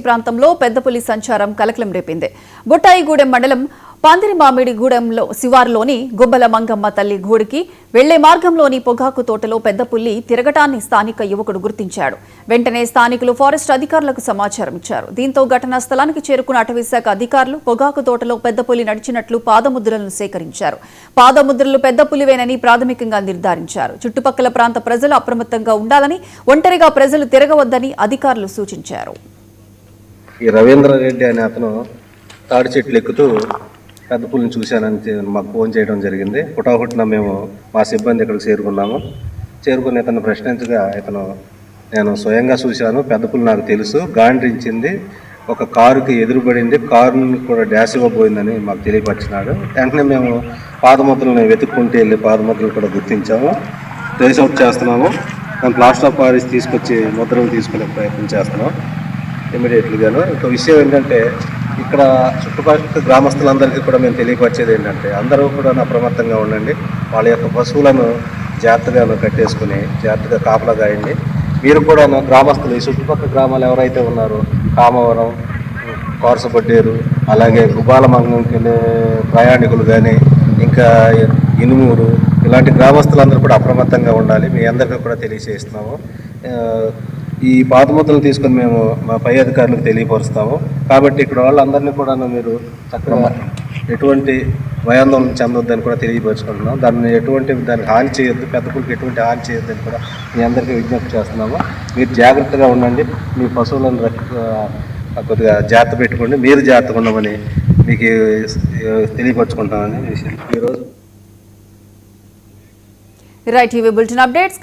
ప్రాంతంలో పెద్దపులి సంచారం కలకలం రేపింది. బుట్టాయిగూడెం మండలం పందిరిమామిడిగూడెంలో శివారులోని గుబ్బల మంగమ్మ తల్లి గూడికి వెళ్లే మార్గంలోని పొగాకు తోటలో పెద్దపులి తిరగటాన్ని స్థానిక యువకుడు గుర్తించాడు. వెంటనే స్థానికులు ఫారెస్ట్ అధికారులకు సమాచారం ఇచ్చారు. దీంతో ఘటనా స్థలానికి చేరుకున్న అటవీశాఖ అధికారులు పొగాకు తోటలో పెద్దపులి నడిచినట్లు పాదముద్రలను సేకరించారు. పాదముద్రలు పెద్దపులివేనని ప్రాథమికంగా నిర్ధారించారు. చుట్టుపక్కల ప్రాంత ప్రజలు అప్రమత్తంగా ఉండాలని, ఒంటరిగా ప్రజలు తిరగవద్దని అధికారులు సూచించారు. ఈ రవీంద్ర రెడ్డి అనే అతను తాడి చెట్లు ఎక్కుతూ పెద్ద పులిని చూశానని మాకు ఫోన్ చేయడం జరిగింది. హుటాహుటిన మేము మా సిబ్బంది ఇక్కడికి చేరుకుని ఇతను ప్రశ్నించగా నేను స్వయంగా చూశాను, పెద్ద పులి నాకు తెలుసు, గాండ్రించింది, ఒక కారుకి ఎదురుపడింది, కారుని కూడా డాష్ ఇవ్వబోయిందని మాకు తెలియపరిచినాడు. వెంటనే మేము పాదముద్రలను వెతుక్కుంటూ వెళ్ళి పాదముద్రలు కూడా గుర్తించాము, ట్రేస్ అవుట్ చేస్తున్నాము. మేము ప్లాస్టర్ ఆఫ్ పారిస్ తీసుకొచ్చి ముద్రలు తీసుకునే ప్రయత్నం చేస్తున్నాం ఇమీడియట్లీగాను. ఇంకో విషయం ఏంటంటే, ఇక్కడ చుట్టుపక్కల గ్రామస్తులందరికీ కూడా మేము తెలియపరిచేది ఏంటంటే, అందరూ కూడా అప్రమత్తంగా ఉండండి. వాళ్ళ యొక్క పశువులను జాగ్రత్తగా కట్టేసుకుని జాగ్రత్తగా కాపలా కాయండి. మీరు కూడా గ్రామస్తులు, ఈ చుట్టుపక్కల గ్రామాలు ఎవరైతే ఉన్నారో, కామవరం, కోరసపడ్డేరు, అలాగే గుబాల మంగంకి వెళ్ళే ప్రయాణికులు కానీ, ఇంకా ఇనుమూరు, ఇలాంటి గ్రామస్తులందరూ కూడా అప్రమత్తంగా ఉండాలి. మీ అందరికీ కూడా తెలియజేస్తున్నాము. ఈ పాదముద్రలు తీసుకొని మేము మా పై అధికారులకు తెలియపరుస్తాము. కాబట్టి ఇక్కడ వాళ్ళందరినీ కూడా మీరు చక్కగా ఎటువంటి భయాందోళన చెందొద్దని కూడా తెలియపరుచుకుంటున్నాం. దానికి హాని చేయొద్దు, పెద్ద పులికి ఎటువంటి హాని చేయొద్దని కూడా మీ అందరికీ విజ్ఞప్తి చేస్తున్నాము. మీరు జాగ్రత్తగా ఉండండి, మీ పశువులను కొద్దిగా జాగ్రత్త పెట్టుకోండి, మీరు జాగ్రత్తగా ఉండమని మీకు తెలియపరుచుకుంటామని విషయం. ఈరోజు రైట్, టీవీ బులెటిన్ అప్డేట్స్.